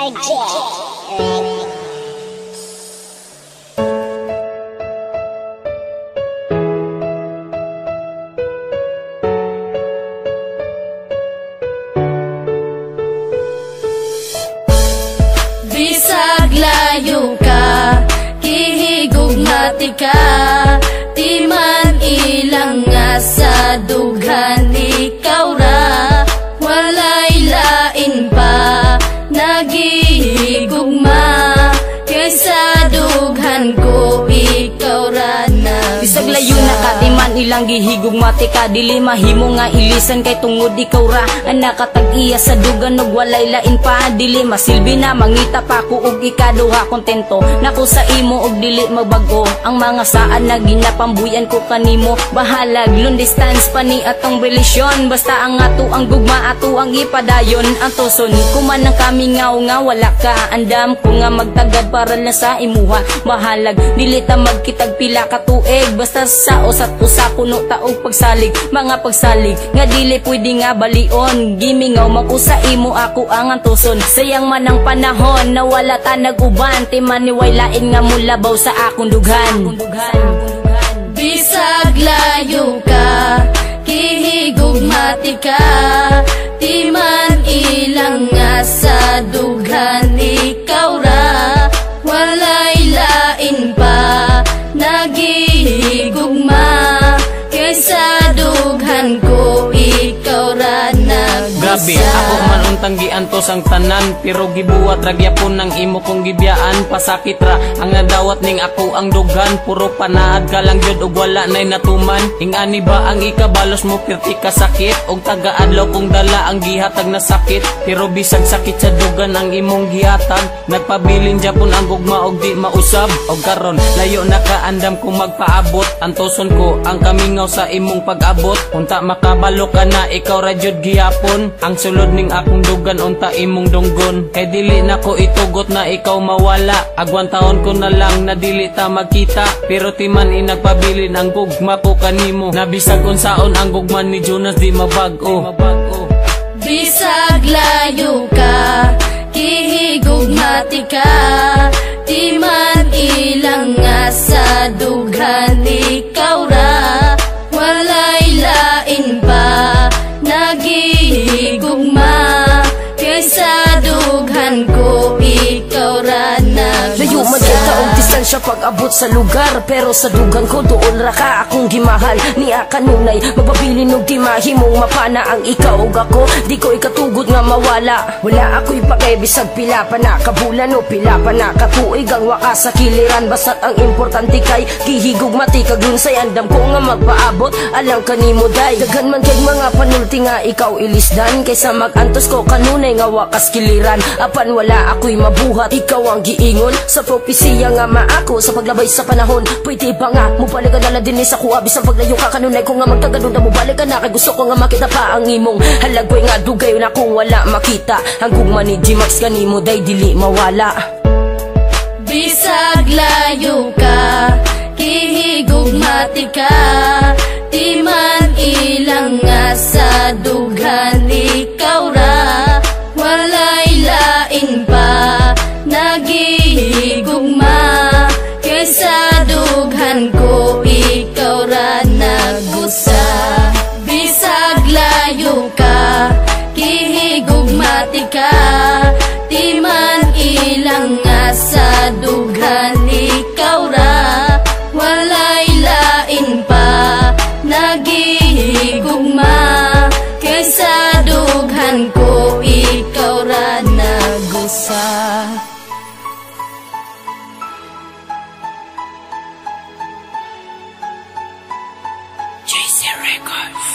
Bisag layo ka, kihigugmati ka, di man ilang nga sa dughan ikaw ra, walay lain pa nagihigugma, kaysa dughan ko ikaw ra na. Bisag layo na ka, di man ilang gihigugmati ka, dili mahimo nga ilisan kay tungod ikaw ra ang nakatag-iya sa dugan ug walay lain pa, dili masilbi na mangita pa ko ug ikaduha kontento nako sa imo ug dili magbago ang mga saan na ginapambuyan ko kanimo, bahalag long distance pa ni atong relasyon, basta ang ato ang gugma ato ang ipadayon, ang tuson kuman ng kami nga wala ka, andam ko nga magtagad para lang sa imuha, bahalag dili ta magkitag pila ka tuig, basta sa usat usa kuno taog pagsalig, mga pagsalig nga dili pwede nga balion, gimingaw makusa imo ako ang antuson, sayang man ang panahon na wala ta nag-uban, timaniway lain nga mulabaw sa akong dughan. Bisag layo ka, kihigugmati ka, di man ilang nga sa dughan ikaw ra, walay lain pa nagihigugma, kaysa dughan ko ikaw ra nagbisa. Grabe, ako man untang giantos ang tanan, pero gibuwat ragyapon ng imo kong gibiyaan, pasakit ra ang nadawat ning ako ang dugan, puro panaad ka lang jud ug wala nay natuman, ingani ba ang ikabalos mo pirti ka sakit, ug taga-adlaw kong dala ang gihatag na sakit, pero bisag sakit sa dugan ang imong gihatag, nagpabilin japon ang gugma og di mausab, og karon layo na kaandam kung magpaabot, antoson ko ang kamingaw sa imong pag-abot, unta makabalo ka na ikaw ra jud gihapon, ang sulod ning akong dugan unta imong dunggon, kay dili na ko itugot na ikaw mawala, agwan taon ko na lang na dili ta magkita, pero timan inagpabilin ang gugma ko kanimo, nabisag unsaon ang gugma ni Jonas di mabag-o. Bisag layo ka, kihigugmati ka, di man ilang nga sa dughan ikaw ra, walay lain pa nagihigugma, kaysa dughan ko ikaw ra nagbisa. Layo man kita og distansya pag-abot sa lugar, pero sa dugan ko doon ra ka akong gimahal, niya kanunay magpabilin og di mahimong mapana ang ikaw ug ako, di ko ikatugod nga mawala, wala ako'y pakebisag pila pa na kabulan o pila pa na katuig ang wakas sa kiliran, basta't ang importante kay kihigugmati kag lunsay, andam ko nga magpaabot alang kanimo day, daghan man kay mga panulti nga ikaw ilisdan, kaysa mag-antos ko kanunay nga wakas kiliran, apan wala ako'y mabuhat, ikaw ang giingon sa propesiya nga maako sa paglabay sa panahon, pwede ba nga mubalik ka na din sa kuha, bisang paglayo ka kanunay ko nga magtagadon na mubalik ka na, kay gusto ko nga makita pa ang imong halagway nga dugay na kung wala makita, ang gugma ni G-Max kanimo day dili mawala. Bisag layo ka, kihigugmati ka, di man ilang nga sa dughan ikaw ra, walay lain pa nagihigugma, kaysa dughan ko ikaw ra nagbusa. Bisag layo ka, kihigugmati ka, di man ilang nga sa dughan ikaw ra, walay lain pa nagihigugma, kaysa dughan ko ikaw ra nagusa. JC Records.